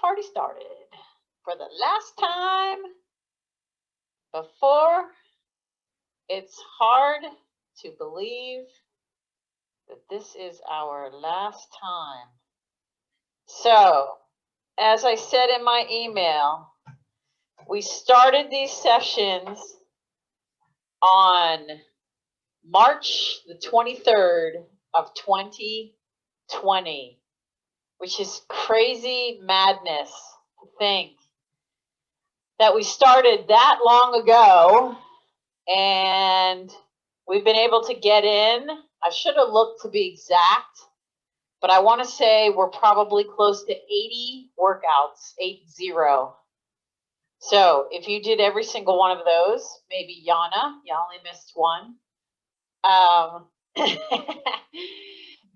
party started for the last time before it's hard to believe that this is our last time. So, as I said in my email, we started these sessions on March the 23rd of 2020, which is crazy madness to think that we started that long ago and we've been able to get in. I should have looked to be exact, but I want to say we're probably close to 80 workouts, 80. So if you did every single one of those, maybe Yana, you only missed one,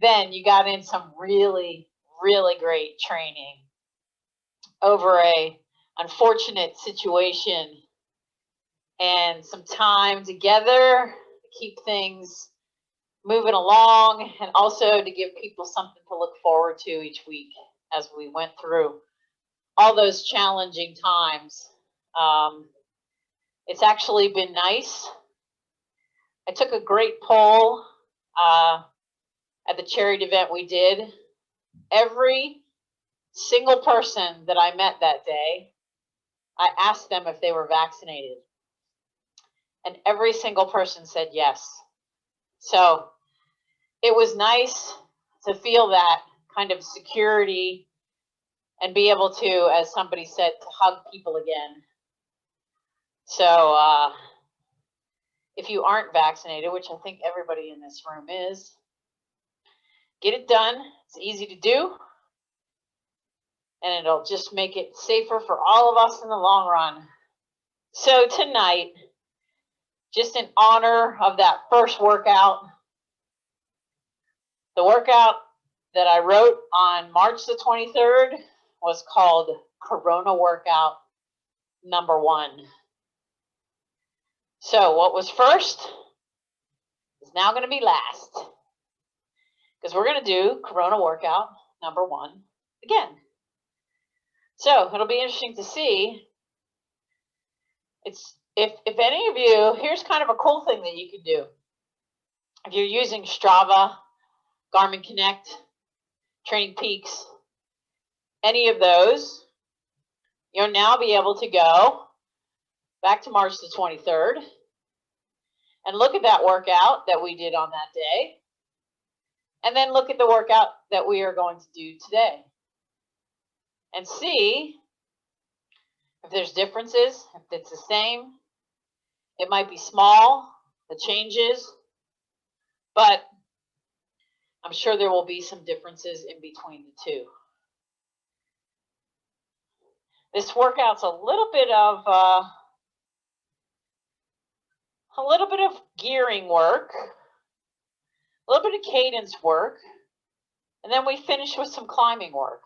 then you got in some really, really great training over a unfortunate situation and some time together to keep things moving along and also to give people something to look forward to each week as we went through all those challenging times. It's actually been nice. I took a great poll at the charity event we did. Every single person that I met that day, I asked them if they were vaccinated. And every single person said yes. So it was nice to feel that kind of security and be able to, as somebody said, to hug people again. So if you aren't vaccinated, which I think everybody in this room is, get it done. It's easy to do. And it'll just make it safer for all of us in the long run. So tonight, just in honor of that first workout, the workout that I wrote on March the 23rd was called Corona Workout number 1. So what was first is now going to be last, because we're going to do Corona Workout number 1 again. So it'll be interesting to see. If any of you, here's kind of a cool thing that you can do. If you're using Strava, Garmin Connect, Training Peaks, any of those, you'll now be able to go back to March the 23rd and look at that workout that we did on that day, and then look at the workout that we are going to do today and see if there's differences, if it's the same. It might be small, the changes, but I'm sure there will be some differences in between the two. This workout's a little bit of gearing work, a little bit of cadence work, and then we finish with some climbing work.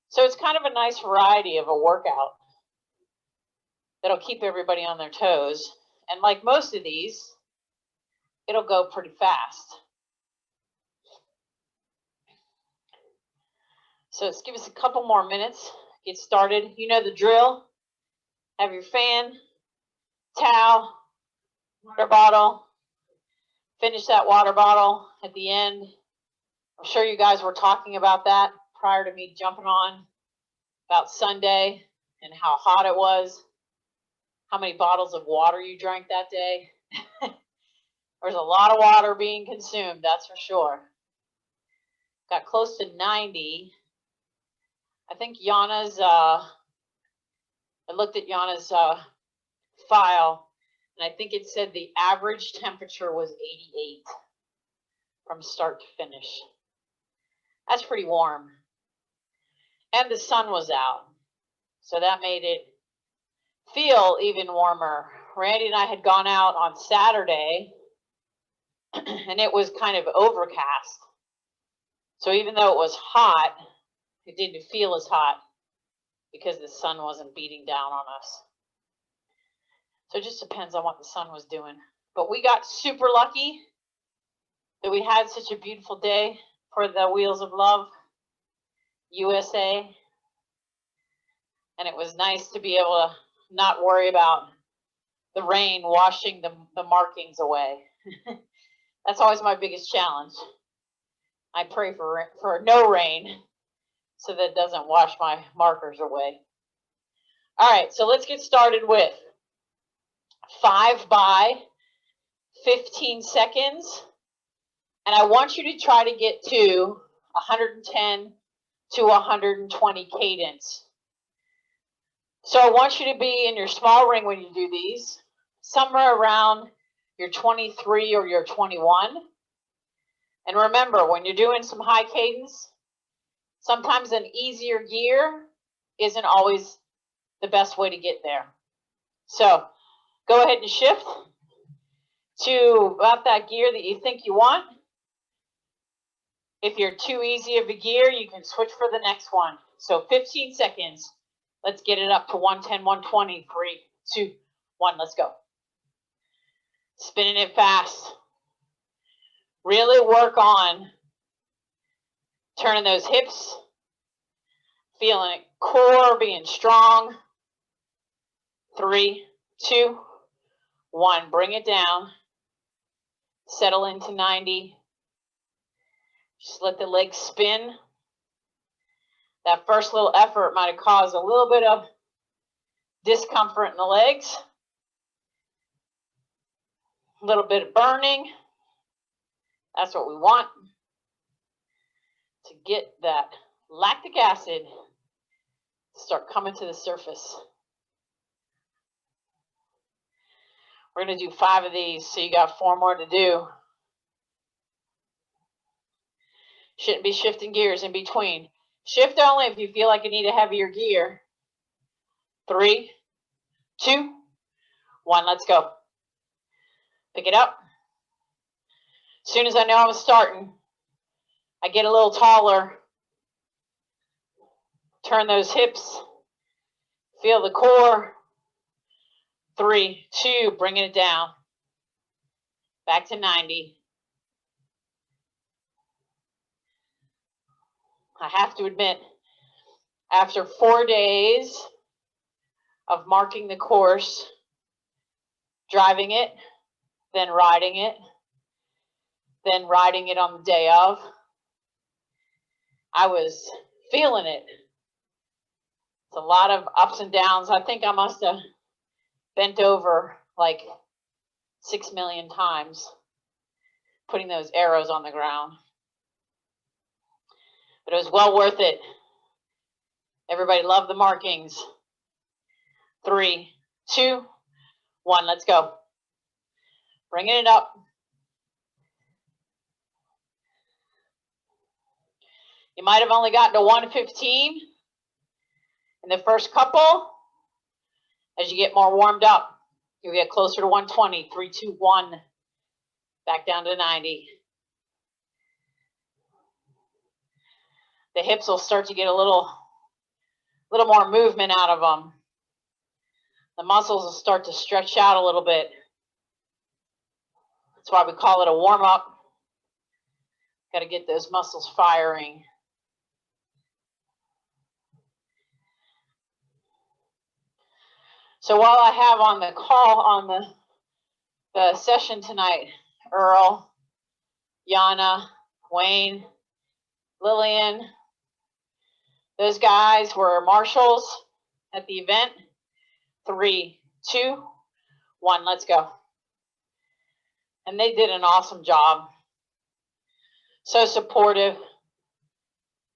So it's kind of a nice variety of a workout that'll keep everybody on their toes. And like most of these, it'll go pretty fast. So let's give us a couple more minutes, get started. You know the drill. Have your fan, towel, water bottle. Finish that water bottle at the end. I'm sure you guys were talking about that prior to me jumping on, about Sunday and how hot it was, how many bottles of water you drank that day. There's a lot of water being consumed, that's for sure. Got close to 90. I think Yana's, I looked at Yana's file, and I think it said the average temperature was 88 from start to finish. That's pretty warm. And the sun was out, so that made it feel even warmer. Randy and I had gone out on Saturday, and it was kind of overcast. So even though it was hot, it didn't feel as hot because the sun wasn't beating down on us. So it just depends on what the sun was doing. But we got super lucky that we had such a beautiful day for the Wheels of Love USA. And it was nice to be able to not worry about the rain washing the markings away. That's always my biggest challenge. I pray for no rain so that it doesn't wash my markers away. All right, so let's get started with 5 by 15 seconds. And I want you to try to get to 110 to 120 cadence. So I want you to be in your small ring when you do these, somewhere around your 23 or your 21. And remember, when you're doing some high cadence, sometimes an easier gear isn't always the best way to get there. So go ahead and shift to about that gear that you think you want. If you're too easy of a gear, you can switch for the next one. So 15 seconds. Let's get it up to 110, 120, 3, 2, 1, let's go. Spinning it fast. Really work on turning those hips, feeling it, core being strong. 3, 2, 1, bring it down. Settle into 90. Just let the legs spin. That first little effort might have caused a little bit of discomfort in the legs. A little bit of burning. That's what we want. To get that lactic acid to start coming to the surface. We're going to do 5 of these, so you got 4 more to do. Shouldn't be shifting gears in between. Shift only if you feel like you need a heavier gear. 3, 2, 1, let's go. Pick it up. As soon as I know I'm starting, I get a little taller. Turn those hips. Feel the core. 3, 2, bringing it down. Back to 90. I have to admit, after 4 days of marking the course, driving it, then riding it on the day of, I was feeling it. It's a lot of ups and downs. I think I must have bent over like 6 million times putting those arrows on the ground. But it was well worth it. Everybody loved the markings. 3, 2, 1, let's go. Bringing it up. You might have only gotten to 115 in the first couple. As you get more warmed up, you'll get closer to 120. 3, 2, 1. Back down to 90. The hips will start to get a little more movement out of them. The muscles will start to stretch out a little bit. That's why we call it a warm-up. Got to get those muscles firing. So while I have on the call on the session tonight, Earl, Yana, Wayne, Lillian, those guys were marshals at the event. 3, 2, 1, let's go. And they did an awesome job. So supportive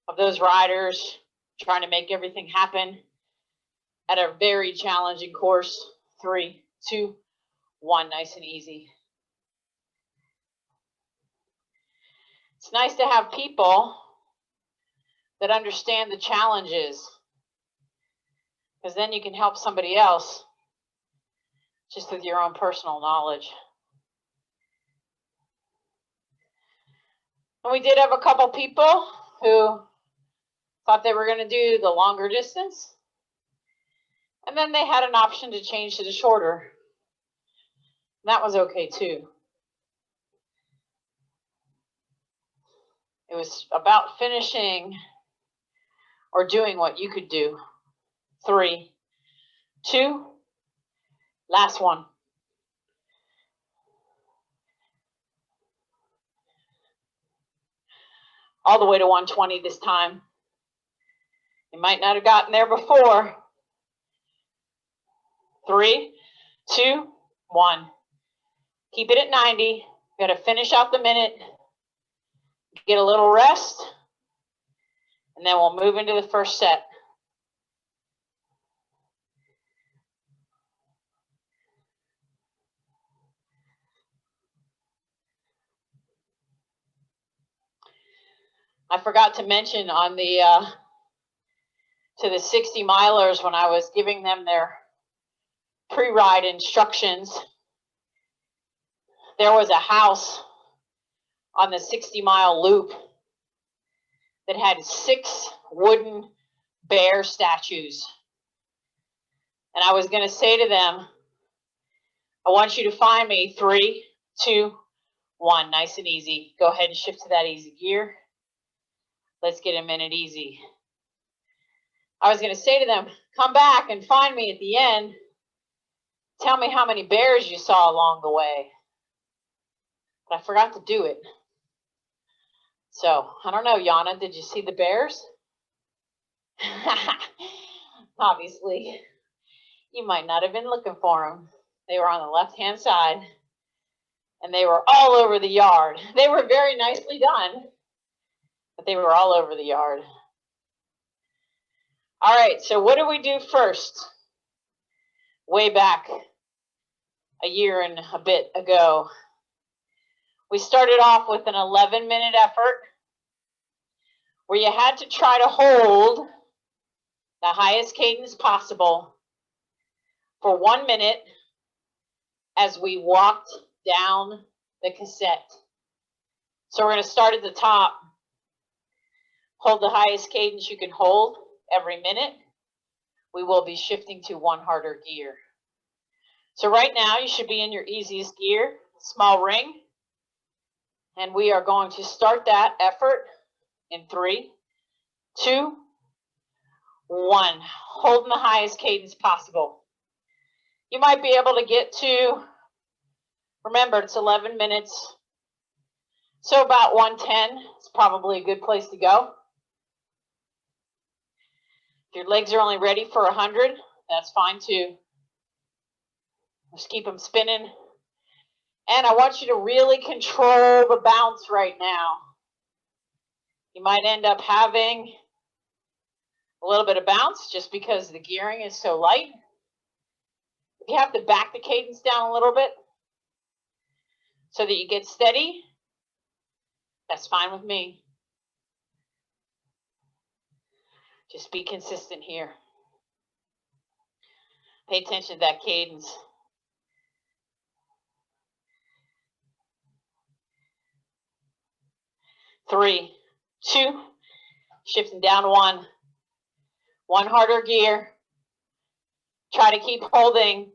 of those riders, trying to make everything happen at a very challenging course. 3, 2, 1, nice and easy. It's nice to have people that understand the challenges, because then you can help somebody else just with your own personal knowledge. And we did have a couple people who thought they were going to do the longer distance, and then they had an option to change to the shorter. That was okay too. It was about finishing or doing what you could do. 3, 2, last one. All the way to 120 this time. You might not have gotten there before. 3, 2, 1. Keep it at 90. Got to finish out the minute. Get a little rest. And then we'll move into the first set. I forgot to mention on the to the 60 milers when I was giving them their pre-ride instructions, there was a house on the 60-mile loop that had 6 wooden bear statues. And I was going to say to them, I want you to find me 3, 2, 1, nice and easy. Go ahead and shift to that easy gear. Let's get a minute easy. I was going to say to them, come back and find me at the end. Tell me how many bears you saw along the way. But I forgot to do it. So, I don't know, Yana, did you see the bears? Obviously, you might not have been looking for them. They were on the left-hand side, and they were all over the yard. They were very nicely done, but they were all over the yard. All right, so what did we do first? Way back a year and a bit ago, we started off with an 11-minute effort where you had to try to hold the highest cadence possible for 1 minute as we walked down the cassette. So we're going to start at the top. Hold the highest cadence you can hold every minute. We will be shifting to one harder gear. So right now you should be in your easiest gear, small ring. And we are going to start that effort in 3, 2, 1. Holding the highest cadence possible. You might be able to get to, remember it's 11 minutes, so about 110 is probably a good place to go. If your legs are only ready for 100, that's fine too. Just keep them spinning. And I want you to really control the bounce right now. You might end up having a little bit of bounce just because the gearing is so light. If you have to back the cadence down a little bit so that you get steady, that's fine with me. Just be consistent here. Pay attention to that cadence. Three, 2, shifting down 1. 1 harder gear. Try to keep holding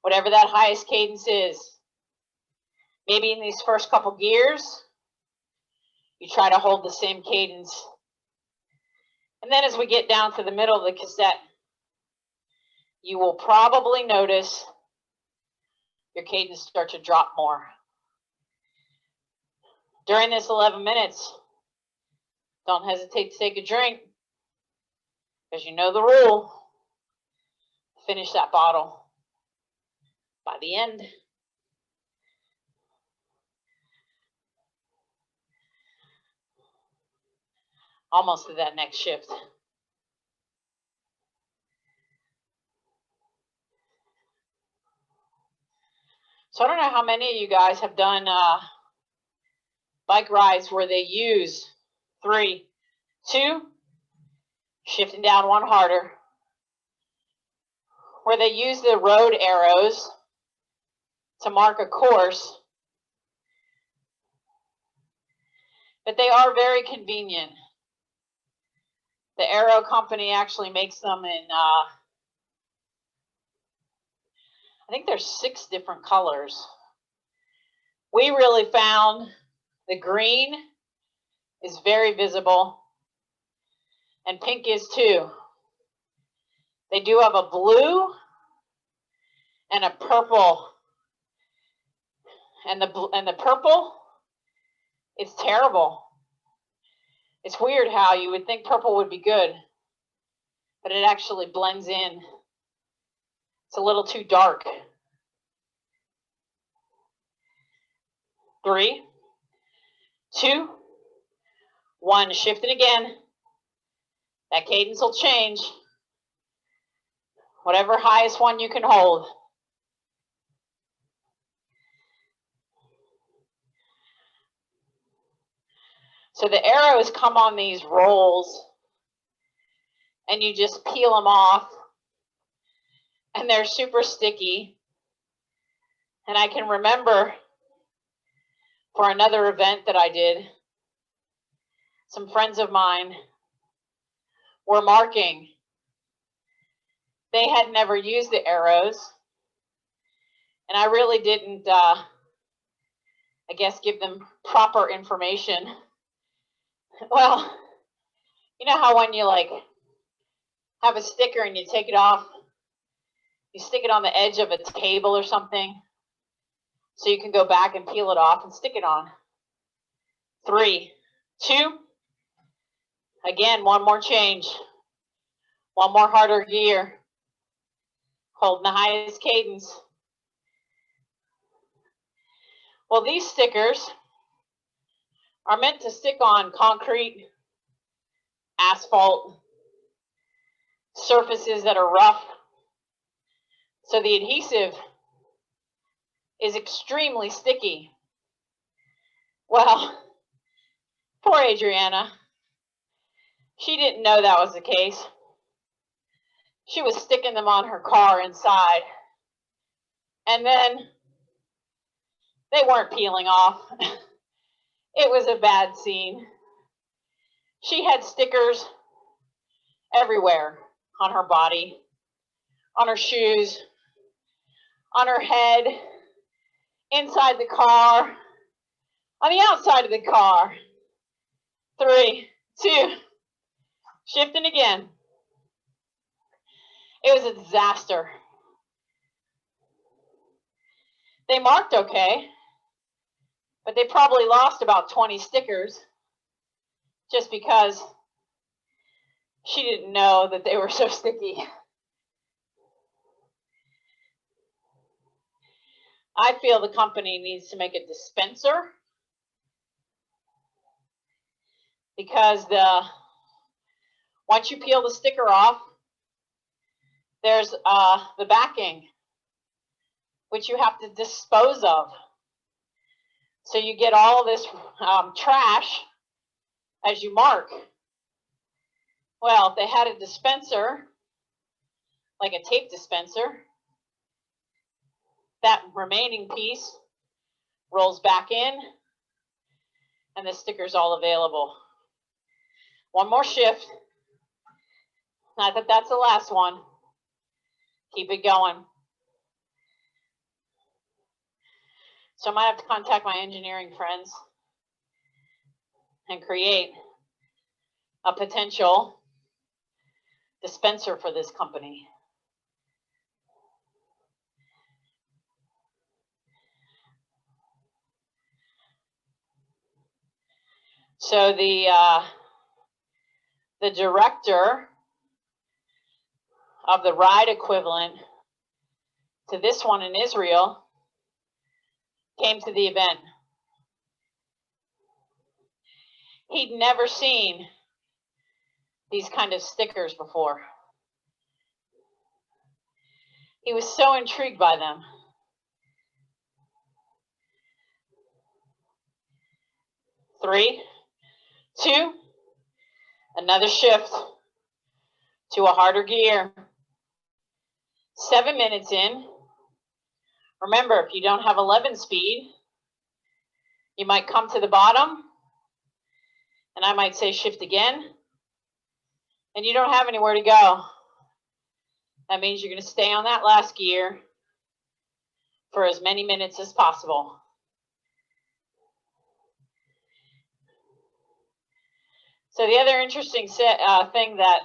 whatever that highest cadence is. Maybe in these first couple gears, you try to hold the same cadence. And then as we get down to the middle of the cassette, you will probably notice your cadence start to drop more. During this 11 minutes, don't hesitate to take a drink, because you know the rule. Finish that bottle by the end. Almost to that next shift. So I don't know how many of you guys have done bike rides where they use 3, 2, shifting down 1 harder, where they use the road arrows to mark a course, but they are very convenient. The Arrow company actually makes them in, I think there's 6 different colors. We really found the green is very visible, and pink is too. They do have a blue and a purple. And the purple, it's terrible. It's weird how you would think purple would be good, but it actually blends in. It's a little too dark. 3, 2, 1. Shift it again. That cadence will change. Whatever highest one you can hold. So the arrows come on these rolls, and you just peel them off, and they're super sticky. And I can remember for another event that I did, some friends of mine were marking. They had never used the arrows, and I really didn't, I guess, give them proper information. Well, you know how when you like have a sticker and you take it off, you stick it on the edge of a table or something, so you can go back and peel it off and stick it on. 3, 2, again, one more change. One more harder gear. Holding the highest cadence. Well, these stickers are meant to stick on concrete, asphalt, surfaces that are rough. So the adhesive is extremely sticky. Well, poor Adriana. She didn't know that was the case. She was sticking them on her car inside. And then they weren't peeling off. It was a bad scene. She had stickers everywhere on her body, on her shoes, on her head, inside the car, on the outside of the car. 3, 2, shifting again. It was a disaster. They marked okay, but they probably lost about 20 stickers just because she didn't know that they were so sticky. I feel the company needs to make a dispenser, because once you peel the sticker off, there's the backing, which you have to dispose of. So you get all this trash as you mark. Well, if they had a dispenser, like a tape dispenser, that remaining piece rolls back in, and the sticker's all available. One more shift. Not that that's the last one. Keep it going. So I might have to contact my engineering friends and create a potential dispenser for this company. So the director of the ride equivalent to this one in Israel came to the event. He'd never seen these kind of stickers before. He was so intrigued by them. Three, two, another shift to a harder gear. 7 minutes in. Remember, if you don't have 11 speed, you might come to the bottom, and I might say shift again, and you don't have anywhere to go. That means you're going to stay on that last gear for as many minutes as possible. So the other interesting thing that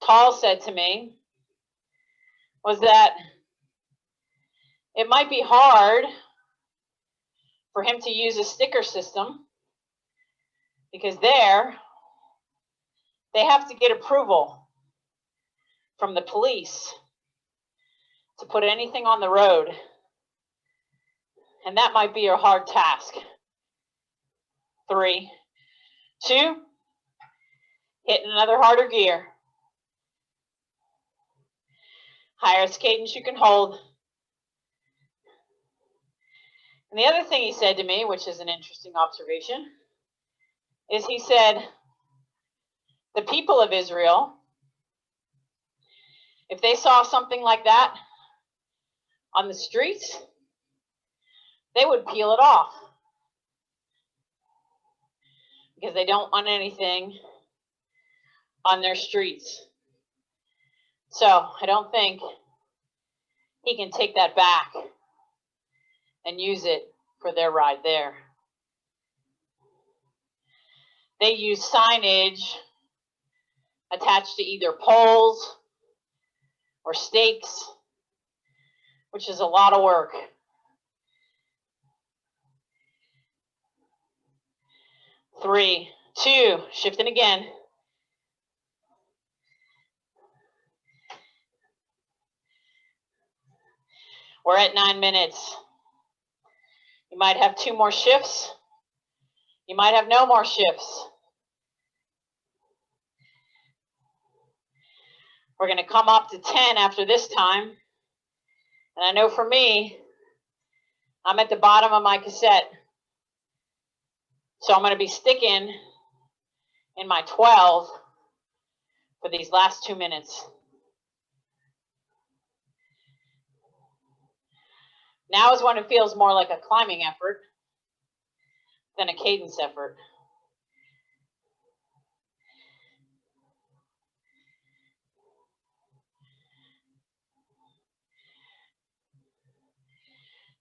Paul said to me was that it might be hard for him to use a sticker system because they have to get approval from the police to put anything on the road. And that might be a hard task. 3, 2, hitting another harder gear. Highest cadence you can hold. And the other thing he said to me, which is an interesting observation, is he said, the people of Israel, if they saw something like that on the streets, they would peel it off because they don't want anything on their streets. So I don't think he can take that back and use it for their ride there. They use signage attached to either poles or stakes, which is a lot of work. 3, 2, shifting again. We're at 9 minutes. You might have 2 more shifts. You might have no more shifts. We're going to come up to 10 after this time. And I know for me, I'm at the bottom of my cassette. So I'm going to be sticking in my 12 for these last 2 minutes. Now is when it feels more like a climbing effort than a cadence effort.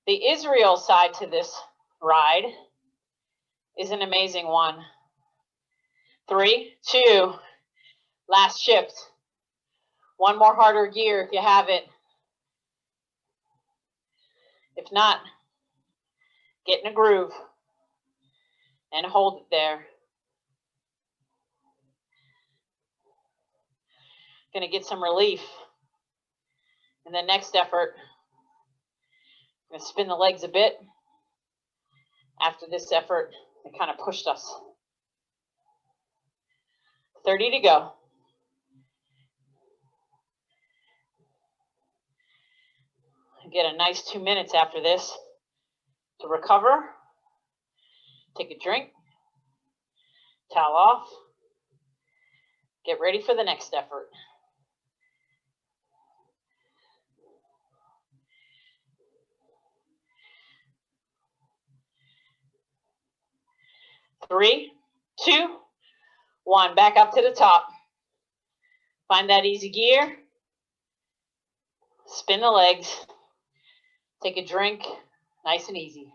The Israel side to this ride is an amazing one. 3, 2, last shift. 1 more harder gear if you have it. If not, get in a groove and hold it there. Going to get some relief in the next effort. I'm going to spin the legs a bit. After this effort, it kind of pushed us. 30 to go. Get a nice 2 minutes after this to recover. Take a drink. Towel off. Get ready for the next effort. Three, 2, 1. Back up to the top. Find that easy gear. Spin the legs. Take a drink. Nice and easy.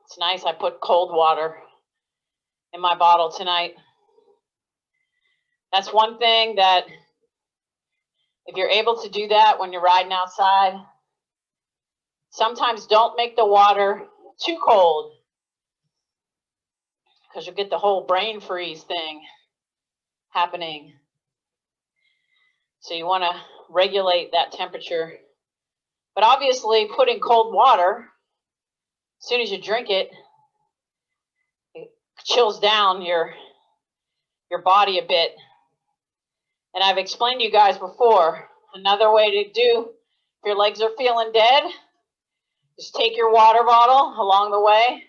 It's nice. I put cold water in my bottle tonight. That's one thing that if you're able to do that when you're riding outside, sometimes don't make the water too cold because you'll get the whole brain freeze thing happening. So you want to regulate that temperature. But obviously putting cold water, as soon as you drink it, it chills down your body a bit. And I've explained to you guys before, another way to do, if your legs are feeling dead, just take your water bottle along the way,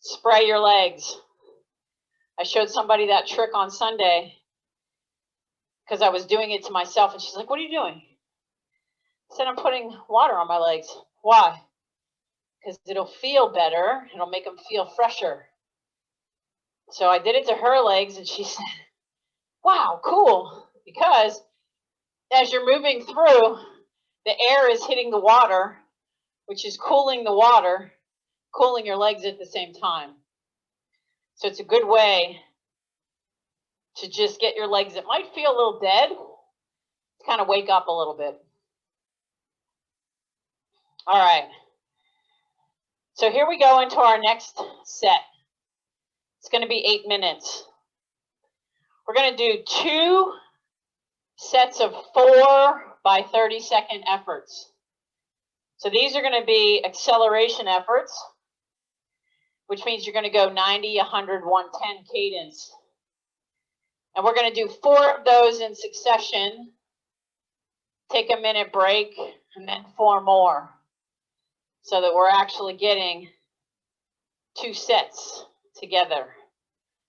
spray your legs. I showed somebody that trick on Sunday because I was doing it to myself, and she's like, "What are you doing?" I said, "I'm putting water on my legs." Why? Because it'll feel better. It'll make them feel fresher. So I did it to her legs, and she said, "Wow, cool." Because as you're moving through, the air is hitting the water, which is cooling the water, cooling your legs at the same time. So it's a good way to just get your legs, it might feel a little dead, to kind of wake up a little bit. All right. So here we go into our next set. It's going to be 8 minutes. We're going to do 2 sets of 4 by 30-second efforts. So these are going to be acceleration efforts, which means you're going to go 90, 100, 110 cadence. And we're going to do 4 of those in succession, take a minute break, and then 4 more, so that we're actually getting 2 sets together.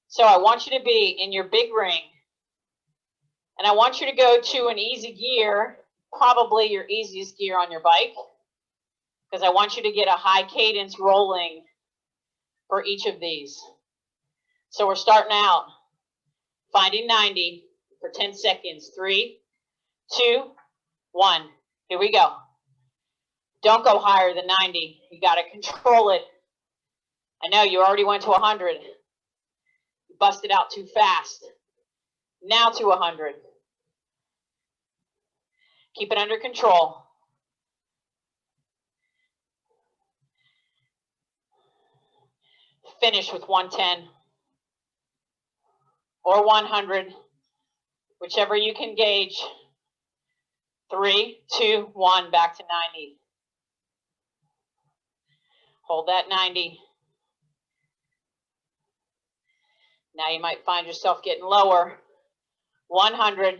So I want you to be in your big ring, and I want you to go to an easy gear, probably your easiest gear on your bike, because I want you to get a high cadence rolling for each of these. So we're starting out, finding 90 for 10 seconds. 3, 2, 1. Here we go. Don't go higher than 90. You got to control it. I know you already went to 100. You busted out too fast. Now to 100. Keep it under control. Finish with 110 or 100, whichever you can gauge. 3, 2, 1, back to 90. Hold that 90. Now you might find yourself getting lower. 100.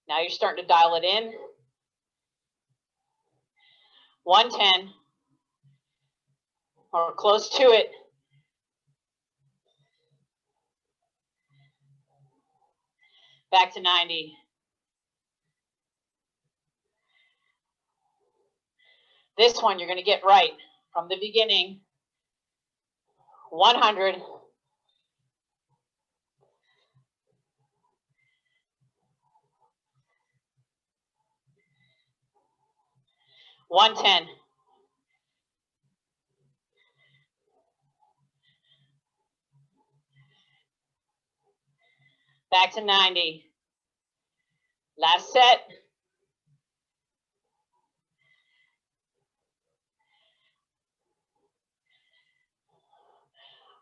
Now you're starting to dial it in. 110, or close to it. Back to 90. This one you're going to get right from the beginning. 100. 110. Back to 90. Last set.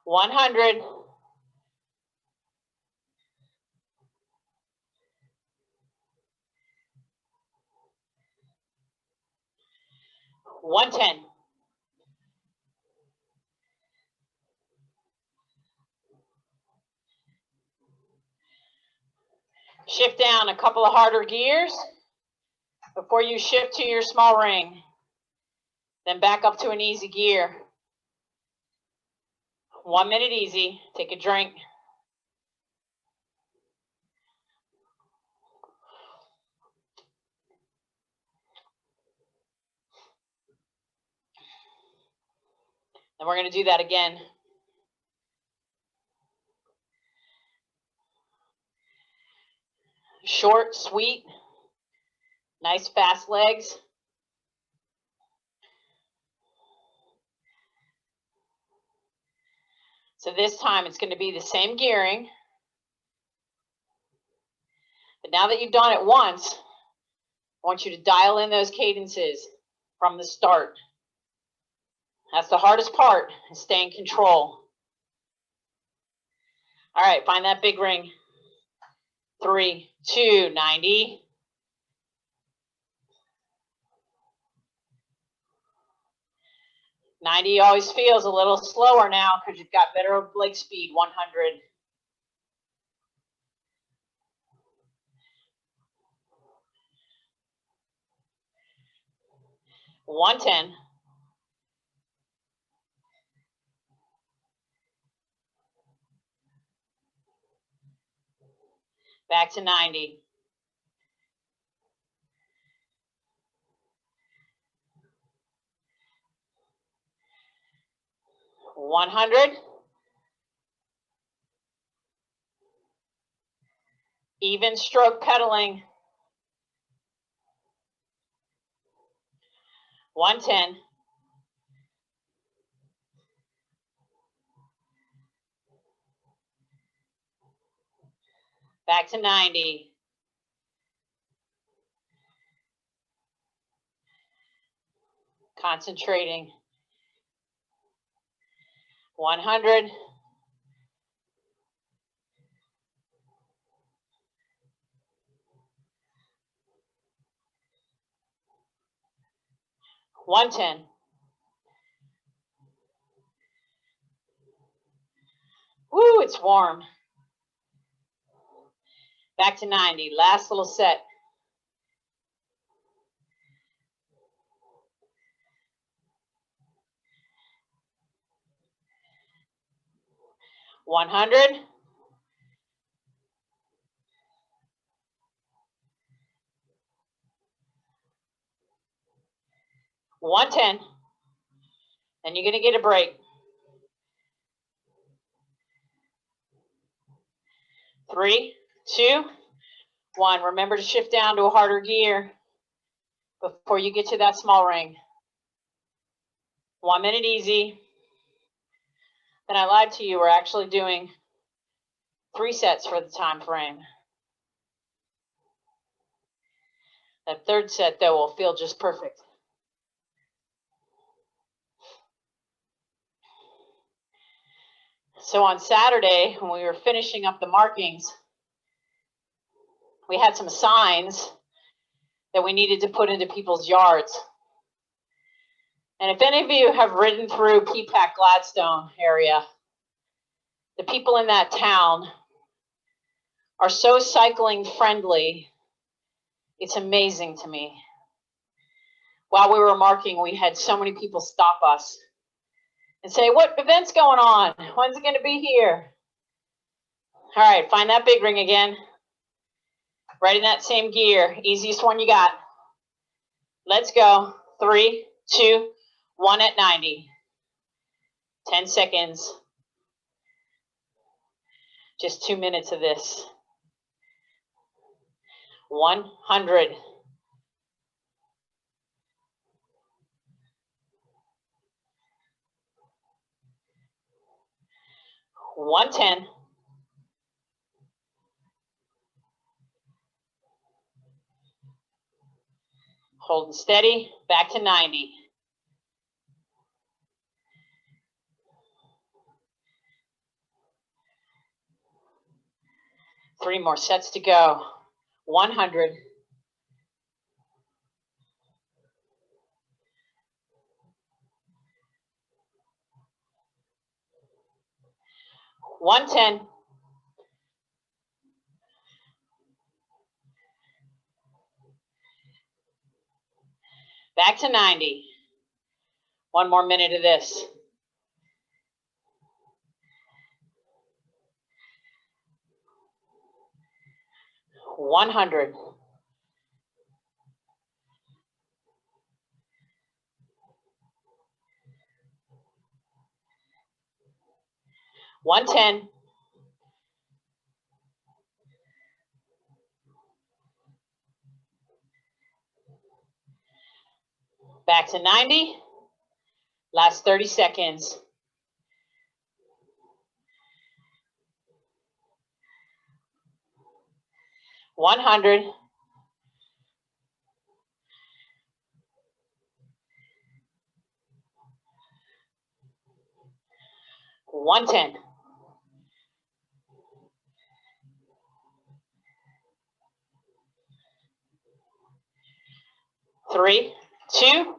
100. 110. Shift down a couple of harder gears before you shift to your small ring. Then back up to an easy gear. 1 minute easy. Take a drink. And we're going to do that again. Short, sweet, nice fast legs. So this time it's going to be the same gearing. But now that you've done it once, I want you to dial in those cadences from the start. That's the hardest part, is stay in control. All right, find that big ring. 3, 2, 90. 90 always feels a little slower now because you've got better leg speed. 100. 110. 90. 100. Even stroke pedaling. 110. Back to 90. Concentrating. 100. 110. Woo, it's warm. Back to 90. Last little set. 100. 110. And you're going to get a break. 3, 2, 1. Remember to shift down to a harder gear before you get to that small ring. 1 minute easy. Then I lied to you. We're actually doing 3 sets for the time frame. That third set, though, will feel just perfect. So on Saturday, when we were finishing up the markings, we had some signs that we needed to put into people's yards. And if any of you have ridden through Peapack Gladstone area, the people in that town are so cycling friendly. It's amazing to me. While we were marking, we had so many people stop us and say, what event's going on? When's it going to be here? All right, find that big ring again. Right in that same gear. Easiest one you got. Let's go. 3, 2, 1 at 90. 10 seconds. Just 2 minutes of this. 100. 110. 'Holding steady. Back to 90. 3 more sets to go. 100. 110. 'Back to 90. 1 more minute of this. 100. 110. 'Back to 90. Last 30 seconds. 100. 110. 3, 2,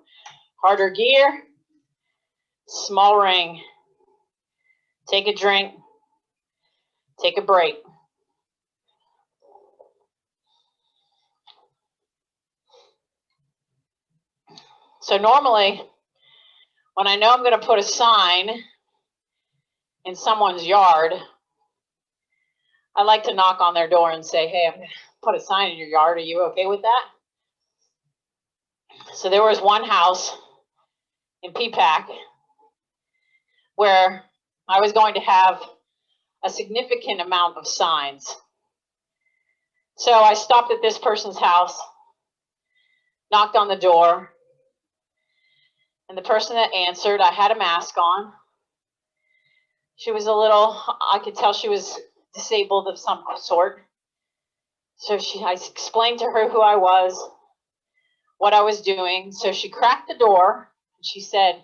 harder gear, small ring. Take a drink, take a break. So normally, when I know I'm going to put a sign in someone's yard, I like to knock on their door and say, hey, I'm going to put a sign in your yard. Are you okay with that? So there was one house in Peapack where I was going to have a significant amount of signs. So I stopped at this person's house, knocked on the door, And the person that answered, I had a mask on. She was a little, I could tell she was disabled of some sort. So I explained to her who I was, what I was doing. So she cracked the door and she said,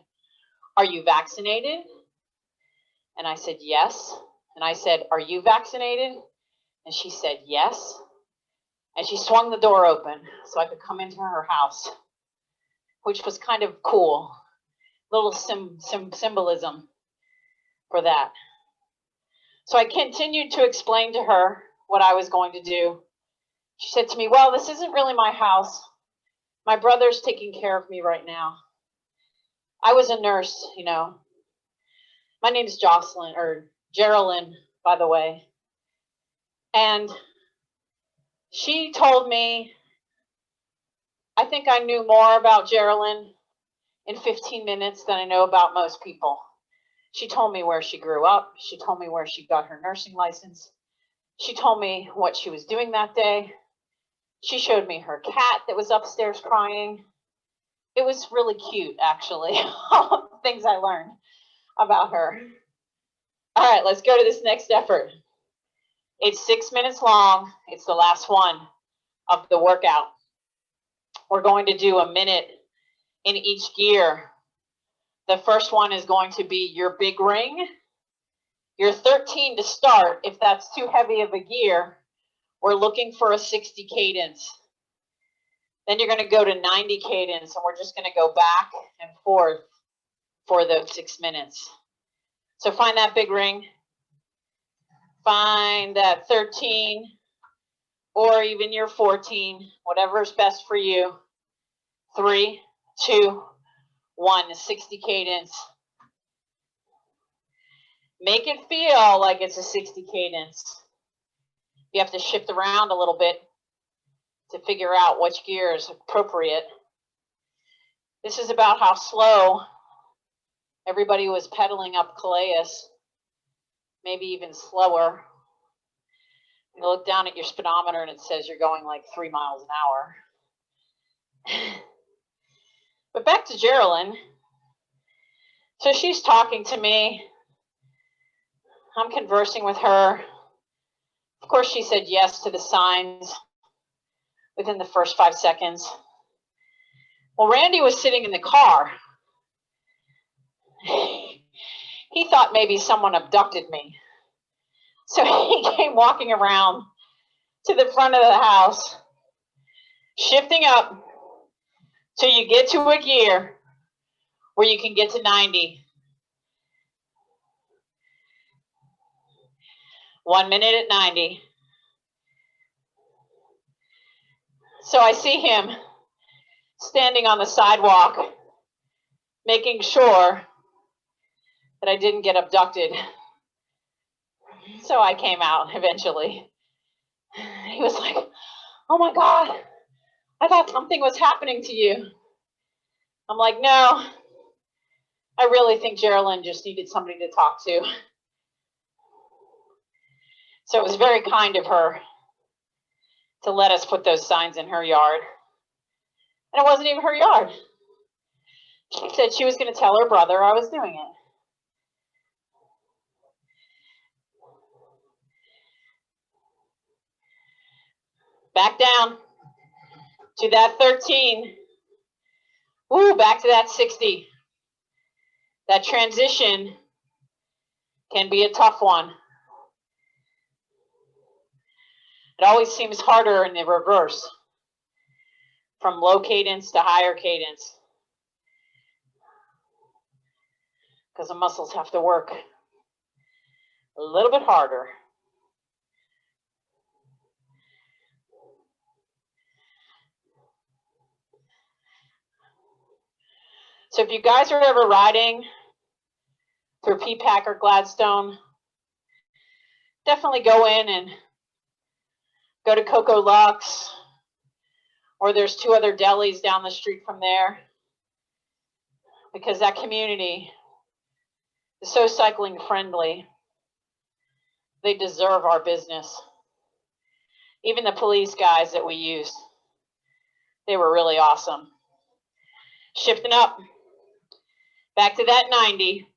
"Are you vaccinated?" And I said, "Yes." And I said, "Are you vaccinated?" And she said, "Yes." And she swung the door open so I could come into her house, which was kind of cool. Little symbolism for that. So I continued to explain to her what I was going to do. She said to me, "Well, this isn't really my house. My brother's taking care of me right now." I was a nurse, you know. My name is Jocelyn, or Geraldine, by the way. And she told me, I think I knew more about Geraldine in 15 minutes than I know about most people. She told me where she grew up. She told me where she got her nursing license. She told me what she was doing that day. She showed me her cat that was upstairs crying. It was really cute, actually, all the things I learned about her. All right, let's go to this next effort. It's 6 minutes long. It's the last one of the workout. We're going to do a minute in each gear. The first one is going to be your big ring. Your 13 to start. If that's too heavy of a gear, we're looking for a 60 cadence. Then you're going to go to 90 cadence, and we're just going to go back and forth for those 6 minutes. So find that big ring. Find that 13 or even your 14, whatever is best for you. 3, 2, 1, 60 cadence. Make it feel like it's a 60 cadence. You have to shift around a little bit to figure out which gear is appropriate. This is about how slow everybody was pedaling up Calais, maybe even slower. You look down at your speedometer and it says you're going like 3 miles an hour. But back to Geraldine. So she's talking to me. I'm conversing with her. Of course, she said yes to the signs within the first 5 seconds. Well, Randy was sitting in the car. He thought maybe someone abducted me. So he came walking around to the front of the house, shifting up till you get to a gear where you can get to 90. 1 minute at 90. So I see him standing on the sidewalk, making sure that I didn't get abducted. So I came out eventually. He was like, "Oh my God, I thought something was happening to you." I'm like, "No, I really think Geraldine just needed somebody to talk to." So it was very kind of her to let us put those signs in her yard. And it wasn't even her yard. She said she was going to tell her brother I was doing it. Back down to that 13. Ooh, back to that 60. That transition can be a tough one. It always seems harder in the reverse, from low cadence to higher cadence, because the muscles have to work a little bit harder. So if you guys are ever riding through Peapack or Gladstone, definitely go in and go to Coco Lux, or there's 2 other delis down the street from there, because that community is so cycling friendly. They deserve our business. Even the police guys that we used, they were really awesome. Shifting up. Back to that 90.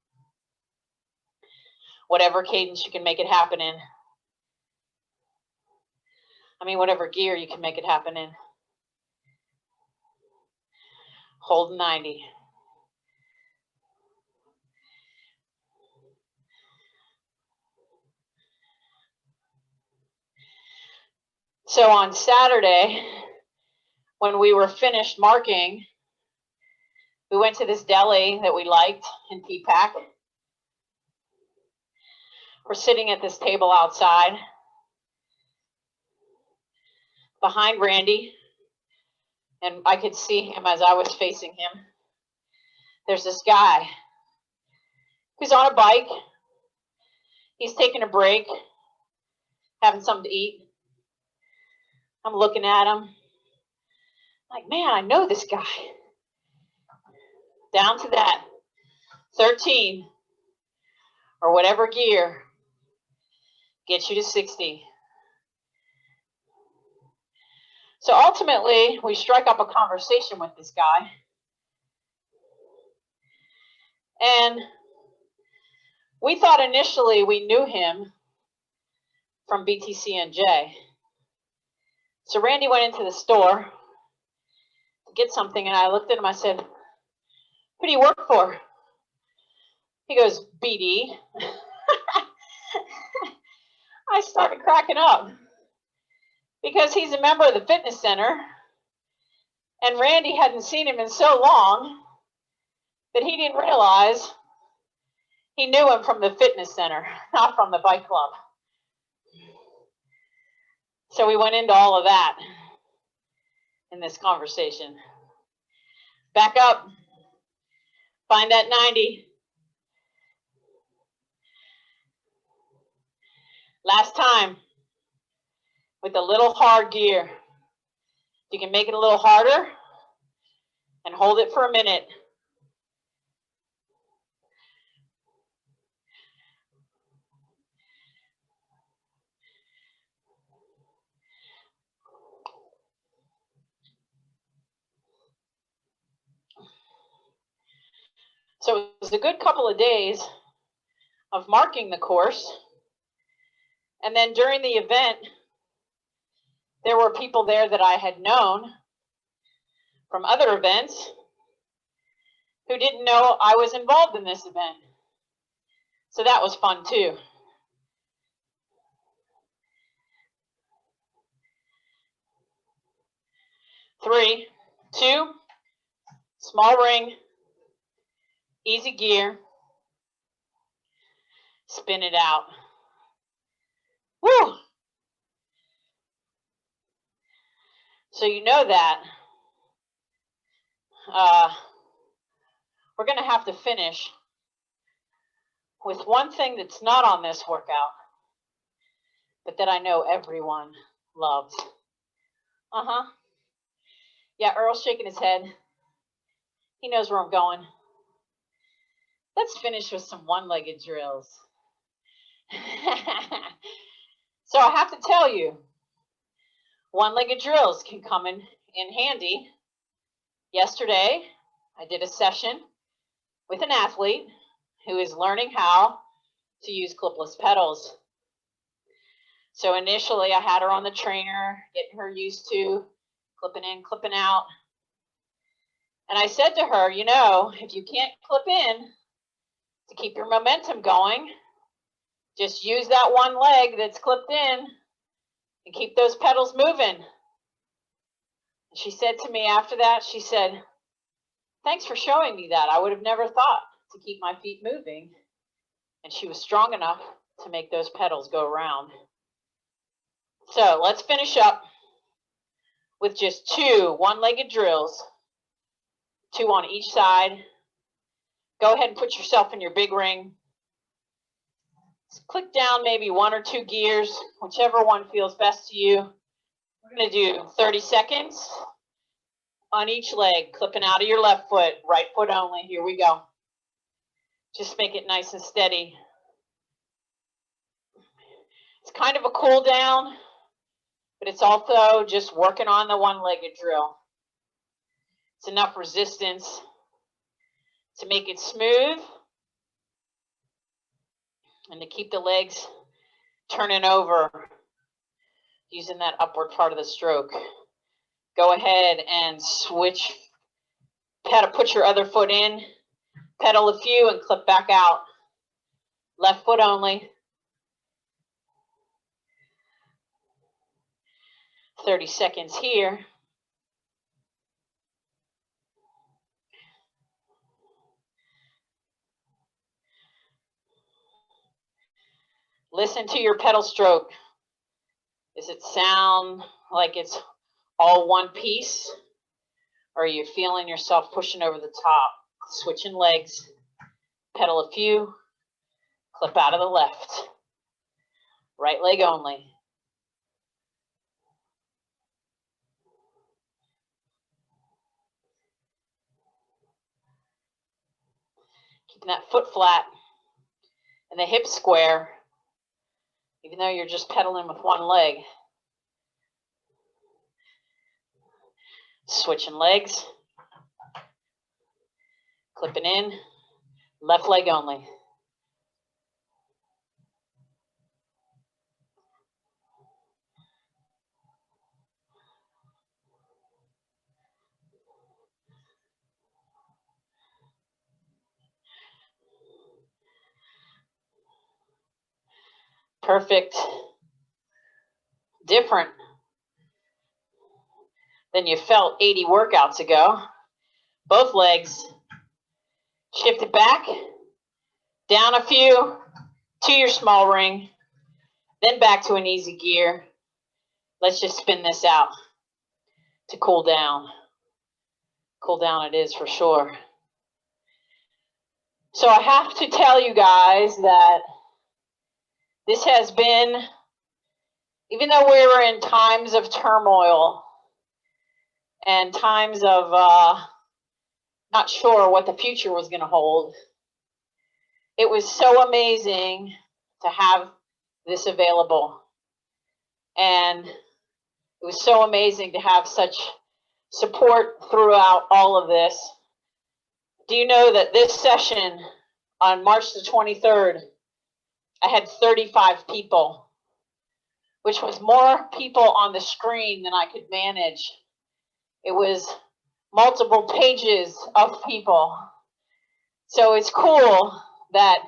Whatever cadence you can make it happen in. I mean, whatever gear you can make it happen in. Hold 90. So on Saturday, when we were finished marking, we went to this deli that we liked in P-Pack. We're sitting at this table outside behind Randy, and I could see him as I was facing him. There's this guy who's on a bike. He's taking a break, having something to eat. I'm looking at him like, man, I know this guy. Down to that 13 or whatever gear gets you to 60. So ultimately, we strike up a conversation with this guy. And we thought initially we knew him from BTCNJ. So Randy went into the store to get something, and I looked at him, I said, "Who do you work for?" He goes, "BD." I started cracking up because he's a member of the fitness center, and Randy hadn't seen him in so long that he didn't realize he knew him from the fitness center, not from the bike club. So we went into all of that in this conversation. Back up, find that 90. Last time, with a little hard gear. You can make it a little harder and hold it for a minute. So it was a good couple of days of marking the course. And then during the event, there were people there that I had known from other events who didn't know I was involved in this event. So that was fun too. Three, two, small ring, easy gear, spin it out. Woo! So you know that we're going to have to finish with one thing that's not on this workout, but that I know everyone loves. Yeah, Earl's shaking his head. He knows where I'm going. Let's finish with some one-legged drills. So I have to tell you, one-legged drills can come in handy. Yesterday, I did a session with an athlete who is learning how to use clipless pedals. So initially, I had her on the trainer, getting her used to clipping in, clipping out. And I said to her, you know, if you can't clip in to keep your momentum going, just use that one leg that's clipped in and keep those pedals moving. And she said to me after that, she said, "Thanks for showing me that. I would have never thought to keep my feet moving." And she was strong enough to make those pedals go around. So let's finish up with just 2 one-legged drills, 2 on each side. Go ahead and put yourself in your big ring. Click down maybe 1 or 2 gears, whichever one feels best to you. We're going to do 30 seconds on each leg, clipping out of your left foot, right foot only. Here we go. Just make it nice and steady. It's kind of a cool down, but it's also just working on the one-legged drill. It's enough resistance to make it smooth and to keep the legs turning over using that upward part of the stroke. Go ahead and switch, put your other foot in, pedal a few and clip back out. Left foot only. 30 seconds here. Listen to your pedal stroke. Does it sound like it's all one piece? Or are you feeling yourself pushing over the top? Switching legs, pedal a few, clip out of the left. Right leg only. Keeping that foot flat and the hips square, even though you're just pedaling with one leg. Switching legs, clipping in, left leg only. Perfect. Different than you felt 80 workouts ago. Both legs shifted back, down a few to your small ring, then back to an easy gear. Let's just spin this out to cool down. Cool down it is for sure. So I have to tell you guys that this has been, even though we were in times of turmoil and times of not sure what the future was going to hold, it was so amazing to have this available. And it was so amazing to have such support throughout all of this. Do you know that this session on March the 23rd, I had 35 people, which was more people on the screen than I could manage. It was multiple pages of people. So it's cool that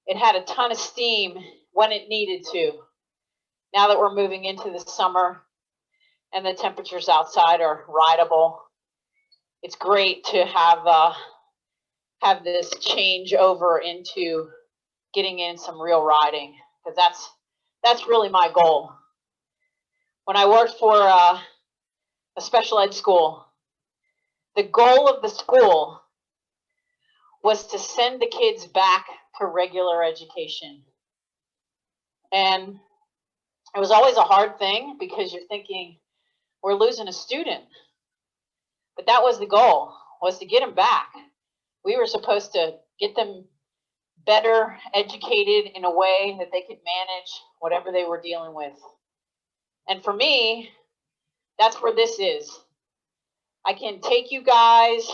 it had a ton of steam when it needed to. Now that we're moving into the summer and the temperatures outside are rideable, it's great to have this change over into getting in some real riding, because that's really my goal. When I worked for a special ed school, the goal of the school was to send the kids back to regular education. And it was always a hard thing because you're thinking, we're losing a student. But that was the goal, was to get them back. We were supposed to get them better educated in a way that they could manage whatever they were dealing with. And for me, that's where this is. I can take you guys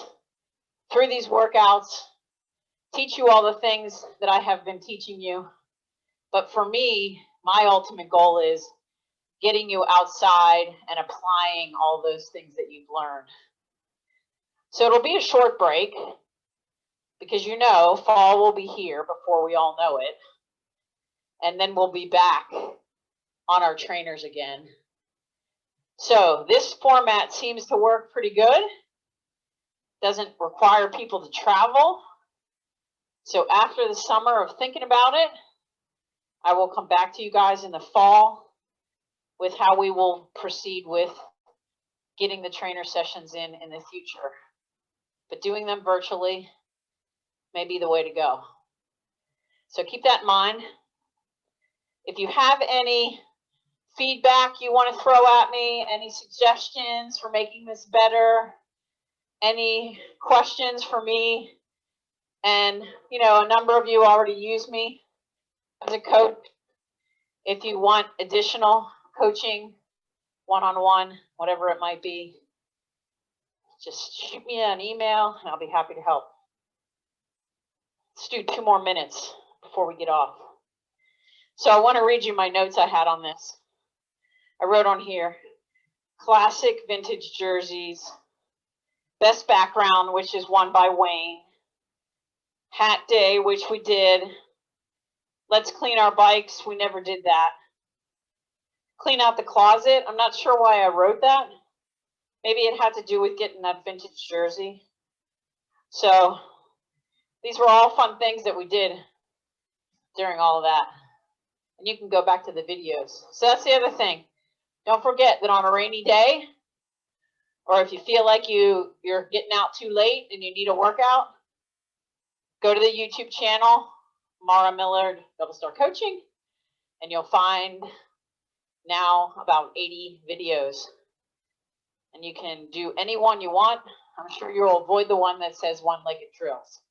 through these workouts, teach you all the things that I have been teaching you. But for me, my ultimate goal is getting you outside and applying all those things that you've learned. So it'll be a short break because you know fall will be here before we all know it. And then we'll be back on our trainers again. So this format seems to work pretty good. Doesn't require people to travel. So after the summer of thinking about it, I will come back to you guys in the fall with how we will proceed with getting the trainer sessions in the future. But doing them virtually may be the way to go. So keep that in mind. If you have any feedback you want to throw at me, any suggestions for making this better, any questions for me, and you know, a number of you already use me as a coach. If you want additional coaching, one-on-one, whatever it might be, just shoot me an email and I'll be happy to help. Let's do 2 more minutes before we get off. So I want to read you my notes I had on this. I wrote on here, classic vintage jerseys, best background, which is one by Wayne, hat day, which we did, let's clean our bikes, we never did that, clean out the closet. I'm not sure why I wrote that. Maybe it had to do with getting that vintage jersey. So these were all fun things that we did during all of that. And you can go back to the videos. So that's the other thing. Don't forget that on a rainy day, or if you feel like you're getting out too late and you need a workout, go to the YouTube channel, Mara Millard Double Star Coaching, and you'll find now about 80 videos. And you can do any one you want. I'm sure you'll avoid the one that says one-legged drills,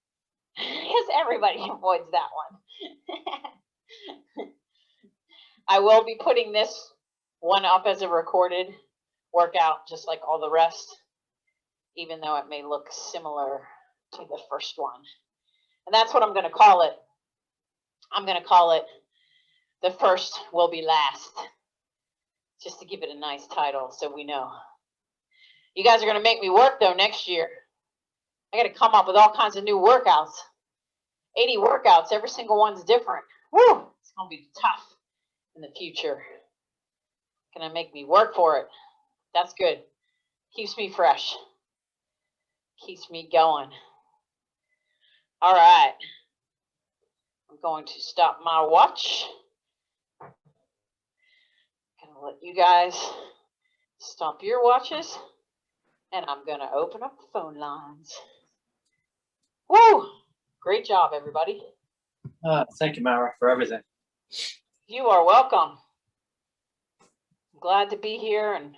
because everybody avoids that one. I will be putting this one up as a recorded workout, just like all the rest, even though it may look similar to the first one. And that's what I'm going to call it. I'm going to call it The First Will Be Last, just to give it a nice title so we know. You guys are going to make me work, though, next year. I got to come up with all kinds of new workouts. 80 workouts, every single one's different. Woo! It's going to be tough in the future. Going to make me work for it. That's good. Keeps me fresh. Keeps me going. All right. I'm going to stop my watch. Going to let you guys stop your watches. And I'm going to open up the phone lines. Woo! Great job, everybody. Thank you, Mara, for everything. You are welcome. I'm glad to be here and